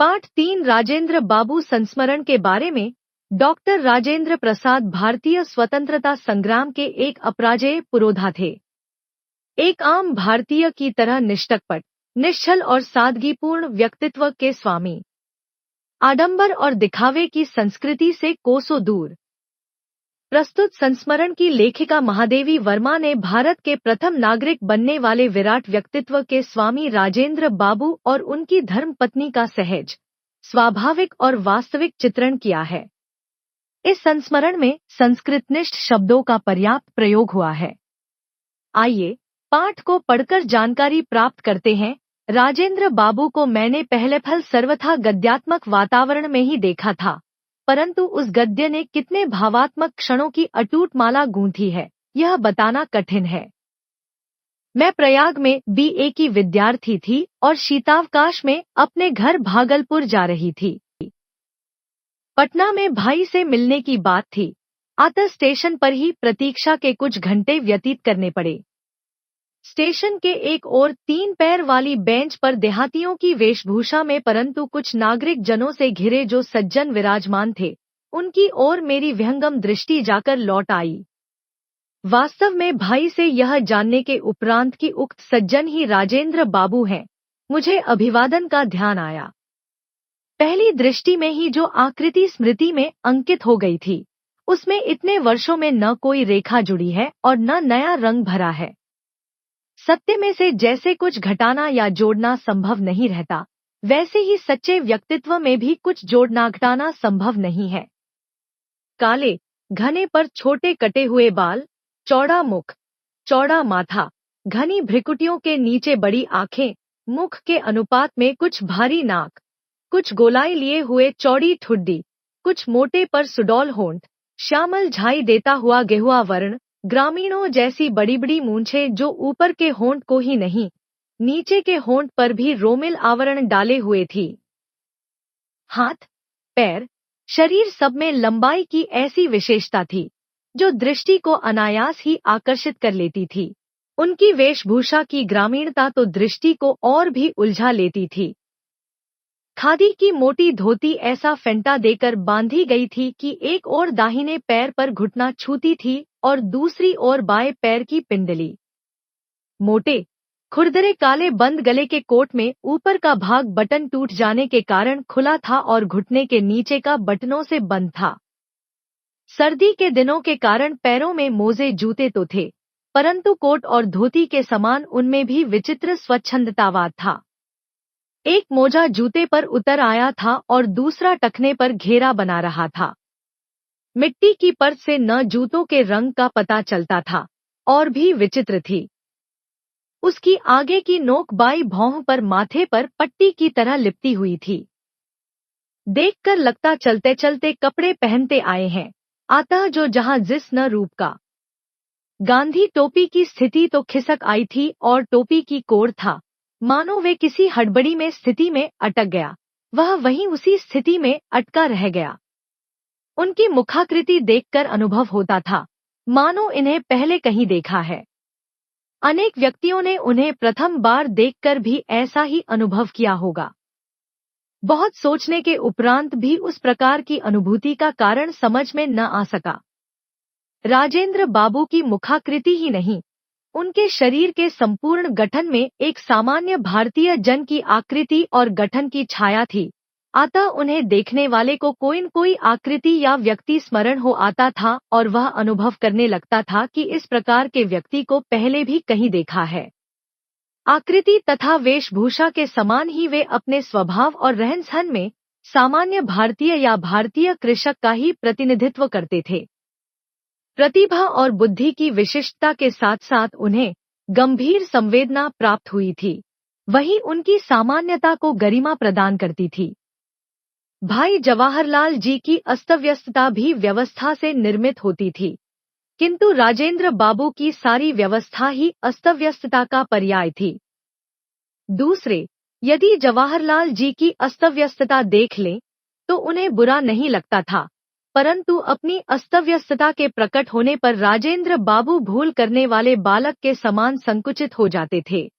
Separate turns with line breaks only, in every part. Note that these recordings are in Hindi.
पाठ 3 राजेंद्र बाबू संस्मरण के बारे में। डॉक्टर राजेंद्र प्रसाद भारतीय स्वतंत्रता संग्राम के एक अपराजेय पुरोधा थे। एक आम भारतीय की तरह निष्कपट, निश्चल और सादगीपूर्ण व्यक्तित्व के स्वामी, आडंबर और दिखावे की संस्कृति से कोसों दूर। प्रस्तुत संस्मरण की लेखिका महादेवी वर्मा ने भारत के प्रथम नागरिक बनने वाले विराट व्यक्तित्व के स्वामी राजेंद्र बाबू और उनकी धर्मपत्नी का सहज, स्वाभाविक और वास्तविक चित्रण किया है। इस संस्मरण में संस्कृतनिष्ठ शब्दों का पर्याप्त प्रयोग हुआ है। आइए पाठ को पढ़कर जानकारी प्राप्त करते हैं। राजेंद्र बाबू को मैंने पहले फल सर्वथा गद्यात्मक वातावरण में ही देखा था, परंतु उस गद्य ने कितने भावात्मक क्षणों की अटूट माला गूंथी है, यह बताना कठिन है। मैं प्रयाग में BA की विद्यार्थी थी और शीतावकाश में अपने घर भागलपुर जा रही थी। पटना में भाई से मिलने की बात थी, अतः स्टेशन पर ही प्रतीक्षा के कुछ घंटे व्यतीत करने पड़े। स्टेशन के एक ओर 3 पैर वाली बेंच पर देहातियों की वेशभूषा में परंतु कुछ नागरिक जनों से घिरे जो सज्जन विराजमान थे, उनकी ओर मेरी विहंगम दृष्टि जाकर लौट आई। वास्तव में भाई से यह जानने के उपरांत कि उक्त सज्जन ही राजेंद्र बाबू हैं, मुझे अभिवादन का ध्यान आया। पहली दृष्टि में ही जो आकृति स्मृति में अंकित हो गई थी, उसमें इतने वर्षों में न कोई रेखा जुड़ी है और न नया रंग भरा है। सत्य में से जैसे कुछ घटाना या जोड़ना संभव नहीं रहता, वैसे ही सच्चे व्यक्तित्व में भी कुछ जोड़ना घटाना संभव नहीं है। काले, घने पर छोटे कटे हुए बाल, चौड़ा मुख, चौड़ा माथा, घनी भ्रिकुटियों के नीचे बड़ी आंखें, मुख के अनुपात में कुछ भारी नाक, कुछ गोलाई लिए हुए चौड़ी ठुड्डी, कुछ मोटे पर सुडौल होंठ, श्यामल झाई देता हुआ गेहुआ वर्ण, ग्रामीणों जैसी बड़ी बड़ी मूंछें जो ऊपर के होंठ को ही नहीं, नीचे के होंठ पर भी रोमिल आवरण डाले हुए थी। हाथ, पैर, शरीर सब में लंबाई की ऐसी विशेषता थी, जो दृष्टि को अनायास ही आकर्षित कर लेती थी। उनकी वेशभूषा की ग्रामीणता तो दृष्टि को और भी उलझा लेती थी। खादी की मोटी धोती ऐसा फेंटा देकर बांधी गई थी कि एक ओर दाहिने पैर पर घुटना छूती थी और दूसरी ओर बाएं पैर की पिंडली। मोटे, खुरदरे काले बंद गले के कोट में ऊपर का भाग बटन टूट जाने के कारण खुला था और घुटने के नीचे का बटनों से बंद था। सर्दी के दिनों के कारण पैरों में मोजे जूते तो थे, परंतु कोट और धोती के समान उनमें भी विचित्र स्वच्छंदतावाद था। एक मोजा जूते पर उतर आया था और दूसरा टखने पर घेरा बना रहा था। मिट्टी की परत से न जूतों के रंग का पता चलता था, और भी विचित्र थी। उसकी आगे की नोक बाई भौं पर माथे पर पट्टी की तरह लिपटी हुई थी। देखकर लगता चलते चलते कपड़े पहनते आए हैं, अतः जो जहां जिस न रूप का। गांधी टोपी की स्थिति तो खिसक आई थी और टोपी की कोर था, मानो वे किसी हड़बड़ी में स्थिति में अटक गया, वह वहीं उसी स्थिति में अटका रह गया। उनकी मुखाकृति देखकर अनुभव होता था, मानो इन्हें पहले कहीं देखा है। अनेक व्यक्तियों ने उन्हें प्रथम बार देखकर भी ऐसा ही अनुभव किया होगा। बहुत सोचने के उपरांत भी उस प्रकार की अनुभूति का कारण समझ में न आ सका। राजेंद्र बाबू की मुखाकृति ही नहीं, उनके शरीर के संपूर्ण गठन में एक सामान्य भारतीय जन की आकृति और गठन की छाया थी, अतः उन्हें देखने वाले को कोई न कोई आकृति या व्यक्ति स्मरण हो आता था और वह अनुभव करने लगता था कि इस प्रकार के व्यक्ति को पहले भी कहीं देखा है। आकृति तथा वेशभूषा के समान ही वे अपने स्वभाव और रहन-सहन में सामान्य भारतीय या भारतीय कृषक का ही प्रतिनिधित्व करते थे। प्रतिभा और बुद्धि की विशिष्टता के साथ साथ उन्हें गंभीर संवेदना प्राप्त हुई थी, वही उनकी सामान्यता को गरिमा प्रदान करती थी। भाई जवाहरलाल जी की अस्तव्यस्तता भी व्यवस्था से निर्मित होती थी, किंतु राजेंद्र बाबू की सारी व्यवस्था ही अस्तव्यस्तता का पर्याय थी। दूसरे, यदि जवाहरलाल जी की अस्तव्यस्तता देख लें, तो उन्हें बुरा नहीं लगता था, परंतु अपनी अस्तव्यस्तता के प्रकट होने पर राजेंद्र बाबू भूल करने वाले बालक के समान संकुचित हो जाते थे।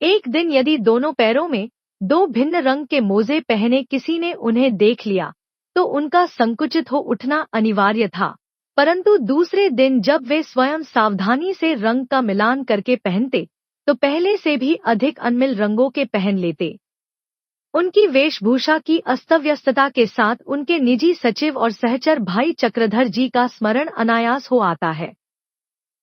एक दिन यदि दोनों पैरों में 2 भिन्न रंग के मोजे पहने किसी ने उन्हें देख लिया तो उनका संकुचित हो उठना अनिवार्य था, परंतु दूसरे दिन जब वे स्वयं सावधानी से रंग का मिलान करके पहनते तो पहले से भी अधिक अनमिल रंगों के पहन लेते। उनकी वेशभूषा की अस्तव्यस्तता के साथ उनके निजी सचिव और सहचर भाई चक्रधर जी का स्मरण अनायास हो आता है।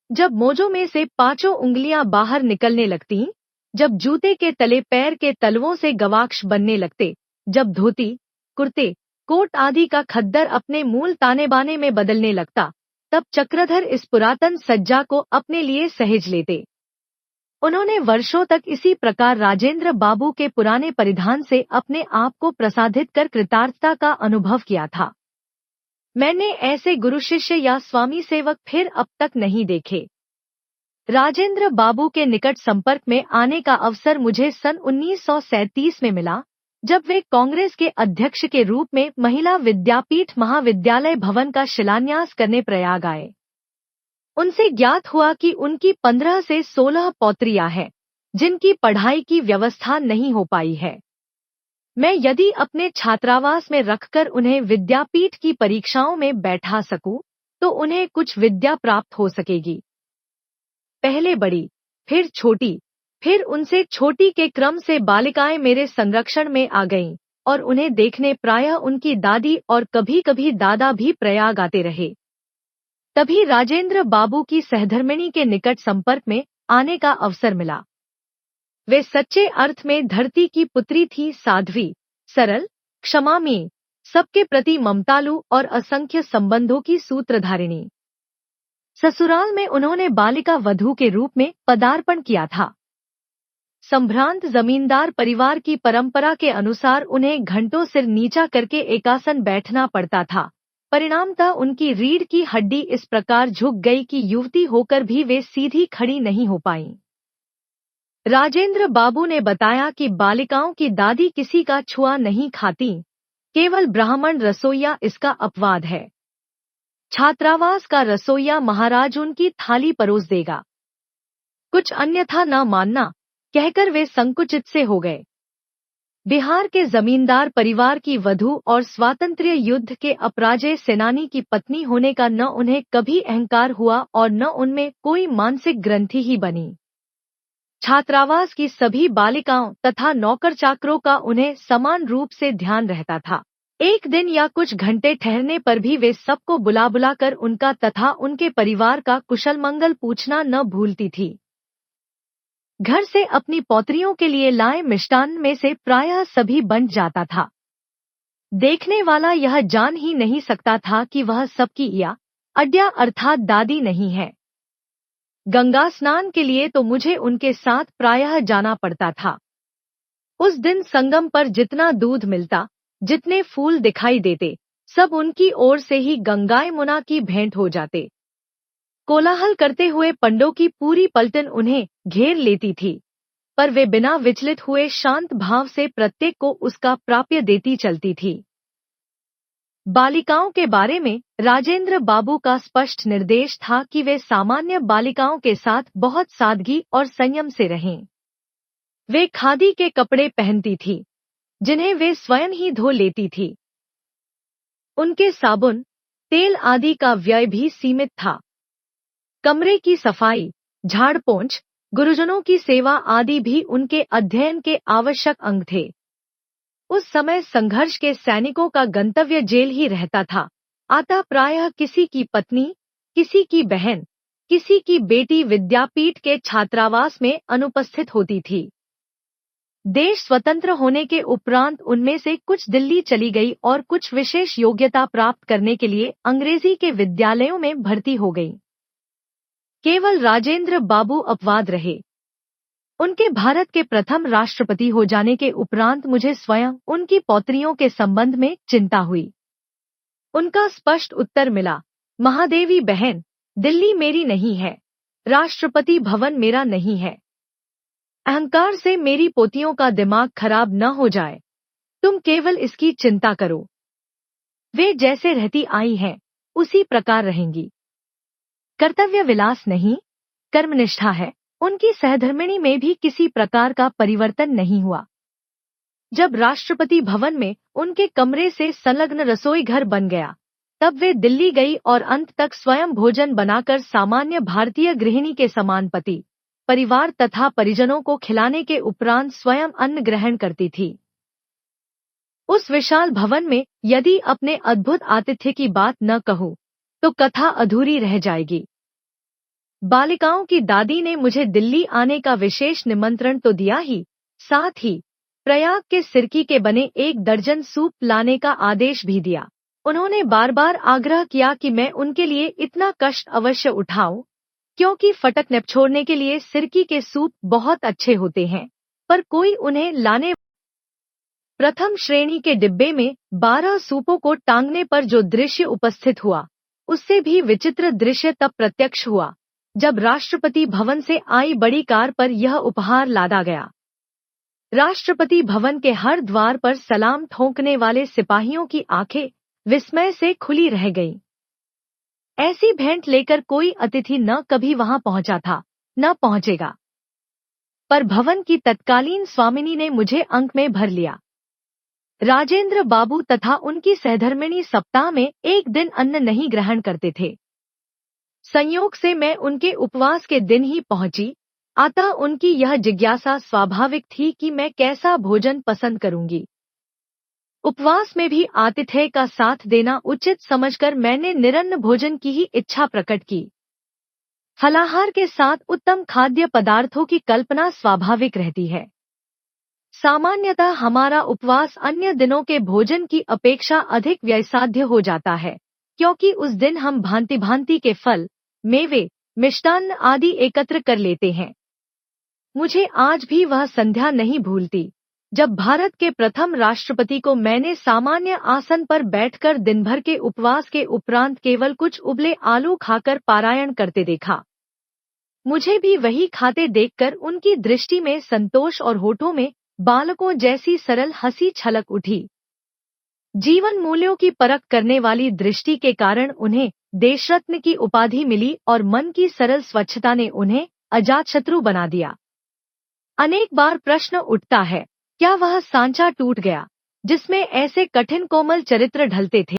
जब मोजों में से 5 उंगलियां बाहर निकलने लगतीं, जब जूते के तले पैर के तलवों से गवाक्ष बनने लगते, जब धोती, कुर्ते, कोट आदि का खद्दर अपने मूल ताने बाने में बदलने लगता, तब चक्रधर इस पुरातन सज्जा को अपने लिए सहेज लेते। उन्होंने वर्षों तक इसी प्रकार राजेंद्र बाबू के पुराने परिधान से अपने आप को प्रसादित कर कृतार्थता का अनुभव किया था। मैंने ऐसे गुरु शिष्य या स्वामी सेवक फिर अब तक नहीं देखे। राजेंद्र बाबू के निकट संपर्क में आने का अवसर मुझे सन 1937 में मिला, जब वे कांग्रेस के अध्यक्ष के रूप में महिला विद्यापीठ महाविद्यालय भवन का शिलान्यास करने प्रयाग आए। उनसे ज्ञात हुआ कि उनकी 15 से 16 पौत्रियां हैं, जिनकी पढ़ाई की व्यवस्था नहीं हो पाई है। मैं यदि अपने छात्रावास में रखकर उन्हें विद्यापीठ की परीक्षाओं में बैठा सकूं, तो उन्हें कुछ विद्या प्राप्त हो सकेगी। पहले बड़ी, फिर छोटी, फिर उनसे छोटी के क्रम से बालिकाएं मेरे संरक्षण में आ गईं, और उन्हें देखने प्रायः उनकी दादी और कभी-कभी दादा भी प्रयाग आते रहे। तभी राजेंद्र बाबू की सहधर्मिणी के निकट संपर्क में आने का अवसर मिला। वे सच्चे अर्थ में धरती की पुत्री थी, साध्वी, सरल, क्षमामयी, सबके प्रति ममतालु और असंख्य संबंधों की सूत्रधारिणी। ससुराल में उन्होंने बालिका वधू के रूप में पदार्पण किया था। संभ्रांत जमींदार परिवार की परंपरा के अनुसार उन्हें घंटों सिर नीचा करके एकासन बैठना पड़ता था। परिणामतः उनकी रीढ़ की हड्डी इस प्रकार झुक गई कि युवती होकर भी वे सीधी खड़ी नहीं हो पाईं। राजेंद्र बाबू ने बताया कि बालिकाओं की दादी किसी का छुआ नहीं खाती, केवल ब्राह्मण रसोइया इसका अपवाद है। छात्रावास का रसोइया महाराज उनकी थाली परोस देगा। कुछ अन्यथा न मानना, कहकर वे संकुचित से हो गए। बिहार के जमींदार परिवार की वधू और स्वातंत्र्य युद्ध के अपराजय सेनानी की पत्नी होने का न उन्हें कभी अहंकार हुआ और न उनमें कोई मानसिक ग्रंथि ही बनी। छात्रावास की सभी बालिकाओं तथा नौकर चाकरों का उन्हें समान रूप से ध्यान रहता था। एक दिन या कुछ घंटे ठहरने पर भी वे सबको बुला बुलाकर उनका तथा उनके परिवार का कुशल मंगल पूछना न भूलती थी। घर से अपनी पौत्रियों के लिए लाए मिष्टान्न में से प्रायः सभी बंट जाता था। देखने वाला यह जान ही नहीं सकता था कि वह सबकी या अड्या अर्थात दादी नहीं है। गंगा स्नान के लिए तो मुझे उनके साथ प्रायः जाना पड़ता था। उस दिन संगम पर जितना दूध मिलता, जितने फूल दिखाई देते, सब उनकी ओर से ही गंगायमुना की भेंट हो जाते। कोलाहल करते हुए पंडों की पूरी पलटन उन्हें घेर लेती थी, पर वे बिना विचलित हुए शांत भाव से प्रत्येक को उसका प्राप्य देती चलती थी। बालिकाओं के बारे में राजेंद्र बाबू का स्पष्ट निर्देश था कि वे सामान्य बालिकाओं के साथ बहुत सादगी और संयम से रहें। वे खादी के कपड़े पहनती थी, जिन्हें वे स्वयं ही धो लेती थी। उनके साबुन, तेल आदि का व्यय भी सीमित था। कमरे की सफाई, झाड़ पोंछ, गुरुजनों की सेवा आदि भी उनके अध्ययन के आवश्यक अंग थे। उस समय संघर्ष के सैनिकों का गंतव्य जेल ही रहता था, अतः प्रायः किसी की पत्नी, किसी की बहन, किसी की बेटी विद्यापीठ के छात्रावास में अनुपस्थित होती थी। देश स्वतंत्र होने के उपरांत उनमें से कुछ दिल्ली चली गई और कुछ विशेष योग्यता प्राप्त करने के लिए अंग्रेजी के विद्यालयों में भर्ती हो गई। केवल राजेंद्र बाबू अपवाद रहे। उनके भारत के प्रथम राष्ट्रपति हो जाने के उपरांत मुझे स्वयं उनकी पौत्रियों के संबंध में चिंता हुई। उनका स्पष्ट उत्तर मिला, महादेवी बहन, दिल्ली मेरी नहीं है, राष्ट्रपति भवन मेरा नहीं है। अहंकार से मेरी पोतियों का दिमाग खराब न हो जाए, तुम केवल इसकी चिंता करो। वे जैसे रहती आई हैं, उसी प्रकार रहेंगी। कर्तव्य विलास नहीं, कर्मनिष्ठा है। उनकी सहधर्मिणी में भी किसी प्रकार का परिवर्तन नहीं हुआ। जब राष्ट्रपति भवन में उनके कमरे से संलग्न रसोई घर बन गया, तब वे दिल्ली गई और अंत तक स्वयं भोजन बनाकर सामान्य भारतीय गृहिणी के समान पति, परिवार तथा परिजनों को खिलाने के उपरांत स्वयं अन्न ग्रहण करती थी। उस विशाल भवन में यदि अपने अद्भुत आतिथ्य की बात न कहूं, तो कथा अधूरी रह जाएगी। बालिकाओं की दादी ने मुझे दिल्ली आने का विशेष निमंत्रण तो दिया ही, साथ ही प्रयाग के सिरकी के बने 1 दर्जन सूप लाने का आदेश भी दिया। उन्होंने बार बार आग्रह किया कि मैं उनके लिए इतना कष्ट अवश्य उठाऊं, क्योंकि फटक निचोड़ने के लिए सिरकी के सूप बहुत अच्छे होते हैं, पर कोई उन्हें लाने। प्रथम श्रेणी के डिब्बे में 12 सूपों को टांगने पर जो दृश्य उपस्थित हुआ, उससे भी विचित्र दृश्य तब प्रत्यक्ष हुआ, जब राष्ट्रपति भवन से आई बड़ी कार पर यह उपहार लादा गया। राष्ट्रपति भवन के हर द्वार पर सलाम ठोंकने वाले सिपाहियों की आंखें विस्मय से खुली रह गईं। ऐसी भेंट लेकर कोई अतिथि न कभी वहां पहुंचा था, न पहुंचेगा। पर भवन की तत्कालीन स्वामिनी ने मुझे अंक में भर लिया। राजेंद्र बाबू तथा उनकी सहधर्मिणी सप्ताह में 1 दिन अन्न नहीं ग्रहण करते थे। संयोग से मैं उनके उपवास के दिन ही पहुंची, अतः उनकी यह जिज्ञासा स्वाभाविक थी कि मैं कैसा भोजन पसंद करूंगी। उपवास में भी आतिथ्य का साथ देना उचित समझकर मैंने निरन्न भोजन की ही इच्छा प्रकट की। फलाहार के साथ उत्तम खाद्य पदार्थों की कल्पना स्वाभाविक रहती है। सामान्यतः हमारा उपवास अन्य दिनों के भोजन की अपेक्षा अधिक व्ययसाध्य हो जाता है, क्योंकि उस दिन हम भांति भांति के फल, मेवे, मिष्टान्न आदि एकत्र कर लेते हैं। मुझे आज भी वह संध्या नहीं भूलती, जब भारत के प्रथम राष्ट्रपति को मैंने सामान्य आसन पर बैठकर दिन भर के उपवास के उपरांत केवल कुछ उबले आलू खाकर पारायण करते देखा। मुझे भी वही खाते देखकर उनकी दृष्टि में संतोष और होठों में बालकों जैसी सरल हंसी छलक उठी। जीवन मूल्यों की परख करने वाली दृष्टि के कारण उन्हें देशरत्न की उपाधि मिली और मन की सरल स्वच्छता ने उन्हें अजातशत्रु बना दिया। अनेक बार प्रश्न उठता है, क्या वह सांचा टूट गया, जिसमें ऐसे कठिन कोमल चरित्र ढलते थे?